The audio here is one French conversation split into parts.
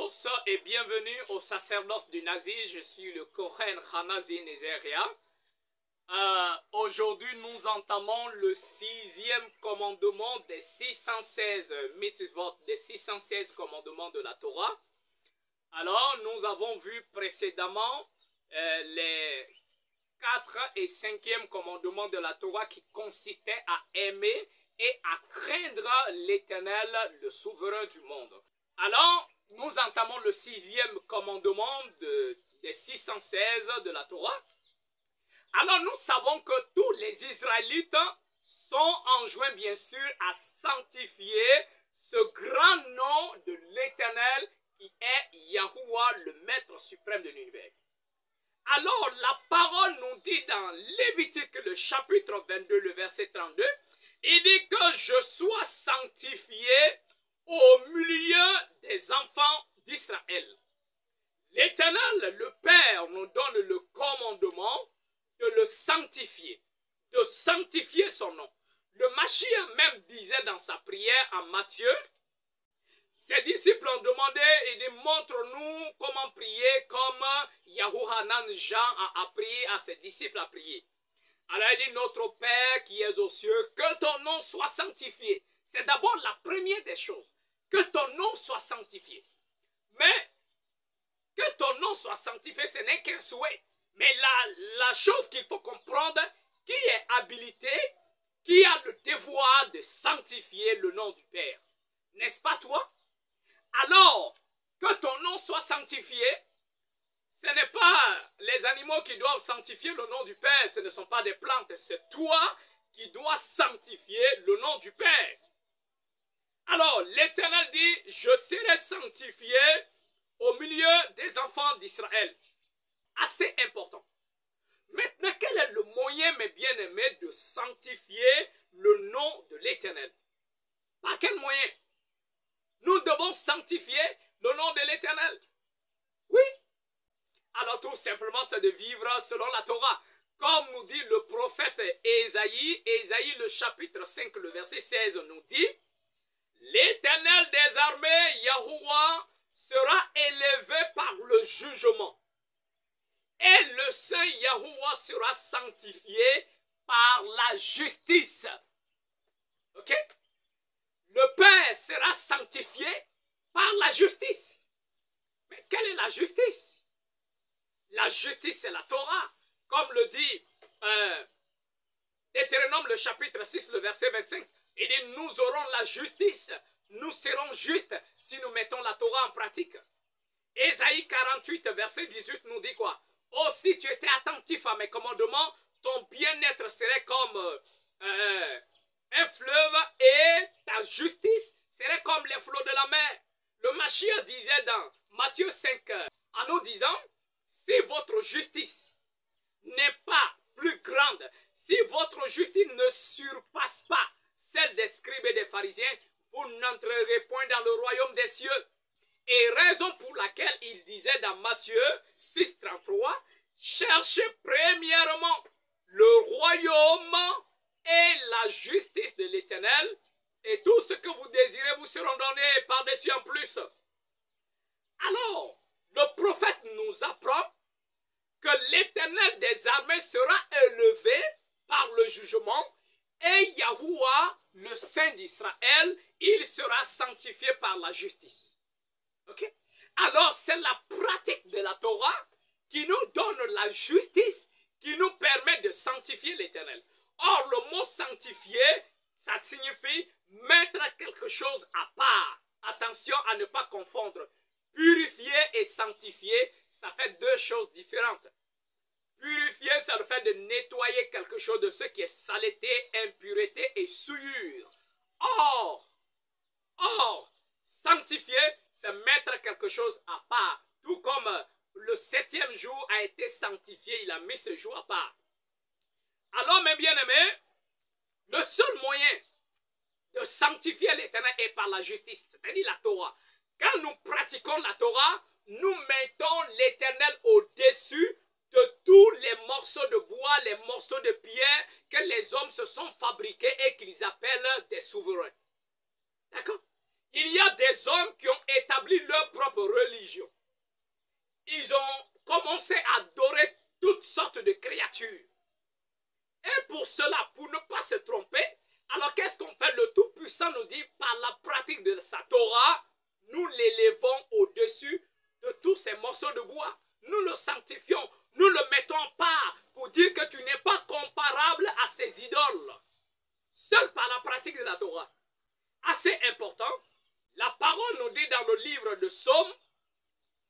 tous et bienvenue au sacerdoce du Nazi. Je suis le Kohen Hanazi Nezeria. Aujourd'hui, nous entamons le 6e commandement des 616 mitzvot, des 616 commandements de la Torah. Alors, nous avons vu précédemment les 4 et 5e commandements de la Torah qui consistaient à aimer et à craindre l'Éternel, le souverain du monde. Alors, nous entamons le 6e commandement des 616 de la Torah. Alors, nous savons que tous les Israélites sont enjoints, bien sûr, à sanctifier ce grand nom de l'Éternel qui est Yahuwah, le Maître suprême de l'univers. Alors, la parole nous dit dans Lévitique, le chapitre 22, le verset 32, il dit que je sois sanctifié au milieu des enfants d'Israël. L'Éternel, le Père, nous donne le commandement de le sanctifier, de sanctifier son nom. Le Mashiach même disait dans sa prière en Matthieu, ses disciples ont demandé, il dit, montre-nous comment prier comme Yahuhanan Jean a appris à ses disciples à prier. Alors il dit, notre Père qui es aux cieux, que ton nom soit sanctifié. C'est d'abord la première des choses. Que ton nom soit sanctifié. Mais que ton nom soit sanctifié, ce n'est qu'un souhait. Mais la chose qu'il faut comprendre, qui est habilité, qui a le devoir de sanctifier le nom du Père. N'est-ce pas toi? Alors, que ton nom soit sanctifié, ce n'est pas les animaux qui doivent sanctifier le nom du Père, ce ne sont pas des plantes, c'est toi qui dois sanctifier le nom du Père. Alors, l'Éternel dit, je serai sanctifié au milieu des enfants d'Israël. Assez important. Maintenant, quel est le moyen, mes bien-aimés, de sanctifier le nom de l'Éternel? Par quel moyen? Nous devons sanctifier le nom de l'Éternel. Oui. Alors, tout simplement, c'est de vivre selon la Torah. Comme nous dit le prophète Ésaïe, Ésaïe le chapitre 5, le verset 16 nous dit, l'Éternel des armées, Yahuwah, sera élevé par le jugement. Et le Saint Yahuwah sera sanctifié par la justice. Ok? Le Père sera sanctifié par la justice. Mais quelle est la justice? La justice, c'est la Torah. Comme le dit Deutéronome, le chapitre 6, le verset 25. Il dit, nous aurons la justice. Nous serons justes si nous mettons la Torah en pratique. Ésaïe 48, verset 18 nous dit quoi? Oh, si tu étais attentif à mes commandements, ton bien-être serait comme un fleuve et ta justice serait comme les flots de la mer. Le Mashiach disait dans Matthieu 5, en nous disant, si votre justice n'est pas plus grande, si votre justice ne surpasse pas celle des scribes et des pharisiens, vous n'entrerez point dans le royaume des cieux. Et raison pour laquelle il disait dans Matthieu 6, 33, cherchez premièrement le royaume et la justice de l'Éternel, et tout ce que vous désirez vous seront donnés par-dessus en plus. Alors, le prophète nous apprend que l'Éternel des armées sera élevé par le jugement, et Yahuwah, le Saint d'Israël, il sera sanctifié par la justice. Ok? Alors, c'est la pratique de la Torah qui nous donne la justice, qui nous permet de sanctifier l'Éternel. Or, le mot sanctifier, ça signifie mettre quelque chose à part. Attention à ne pas confondre. Purifier et sanctifier, ça fait deux choses différentes. Purifier, c'est le fait de nettoyer quelque chose de ce qui est saleté, impureté et souillure. Or, sanctifier, c'est mettre quelque chose à part. Tout comme le 7e jour a été sanctifié, il a mis ce jour à part. Alors, mes bien-aimés, le seul moyen de sanctifier l'Éternel est par la justice, c'est-à-dire la Torah. Quand nous pratiquons la Torah, nous mettons l'Éternel au-dessus de tous les morceaux de bois, les morceaux de pierre que les hommes se sont fabriqués et qu'ils appellent des souverains. D'accord? Il y a des hommes qui ont établi leur propre religion commencé à adorer toutes sortes de créatures. Et pour cela, pour ne pas se tromper, alors qu'est-ce qu'on fait? Le Tout-Puissant nous dit, par la pratique de sa Torah, nous l'élevons au-dessus de tous ces morceaux de bois. Nous le sanctifions, nous le mettons en part pour dire que tu n'es pas comparable à ces idoles. Seul par la pratique de la Torah. Assez important, la parole nous dit dans le livre de Psaume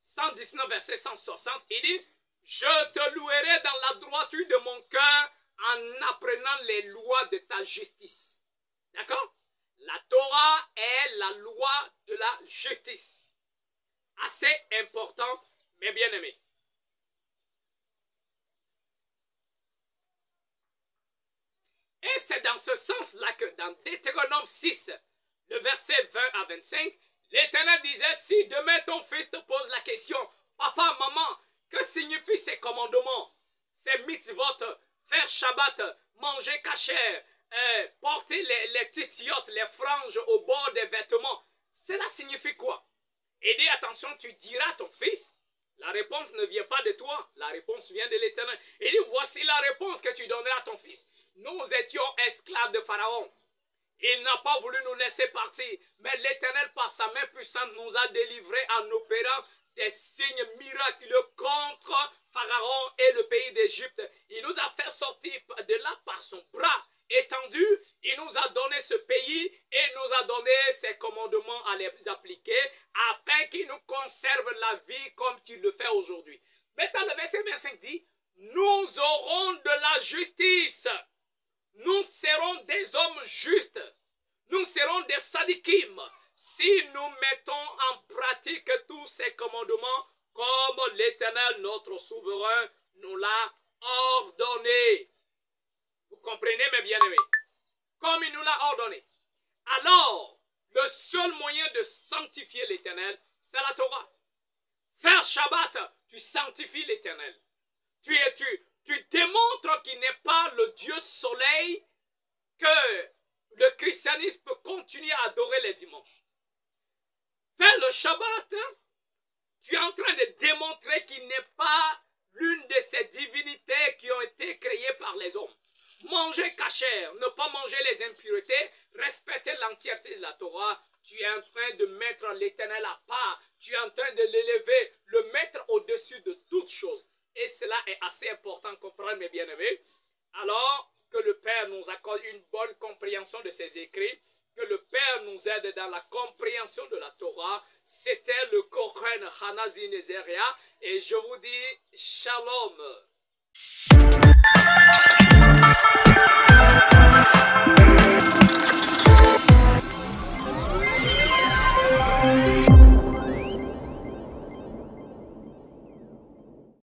119, verset 160, il dit « Je te louerai dans la droiture de mon cœur en apprenant les lois de ta justice. » D'accord? La Torah est la loi de la justice. Assez important, mes bien-aimés. Et c'est dans ce sens-là que dans Deutéronome 6, le verset 20 à 25, l'Éternel disait, si demain ton fils te pose la question, papa, maman, que signifient ces commandements, ces mitzvot, faire Shabbat, manger kasher, porter les titiotes, les franges au bord des vêtements, cela signifie quoi? Et dis attention, tu diras à ton fils, la réponse ne vient pas de toi, la réponse vient de l'Éternel. Et dis, voici la réponse que tu donneras à ton fils. Nous étions esclaves de Pharaon. Il n'a pas voulu nous laisser partir, mais l'Éternel, par sa main puissante, nous a délivrés en opérant des signes miraculeux contre Pharaon et le pays d'Égypte. Il nous a fait sortir de là par son bras étendu. Il nous a donné ce pays et nous a donné ses commandements à les appliquer afin qu'il nous conserve la vie comme tu le fais aujourd'hui. Maintenant, le verset 25 dit, nous aurons de la justice. Nous serons des hommes justes. Nous serons des sadikim si nous mettons en pratique tous ces commandements comme l'Éternel, notre souverain, nous l'a ordonné. Vous comprenez, mes bien-aimés? Comme il nous l'a ordonné. Alors, le seul moyen de sanctifier l'Éternel, c'est la Torah. Faire Shabbat, tu sanctifies l'Éternel. Tu démontres qu'il n'est pas le Dieu soleil que le christianisme peut continuer à adorer les dimanches. Faire le Shabbat, tu es en train de démontrer qu'il n'est pas l'une de ces divinités qui ont été créées par les hommes. Manger kasher, ne pas manger les impuretés, respecter l'entièreté de la Torah, tu es en train de mettre l'Éternel à part, tu es en train de l'élever, le mettre au-dessus de toutes choses. Et cela est assez important à comprendre, mes bien-aimés. Alors que le Père nous accorde une bonne compréhension de ses écrits, que le Père nous aide dans la compréhension de la Torah. C'était le Kohen Hanazi Nezeria et je vous dis Shalom.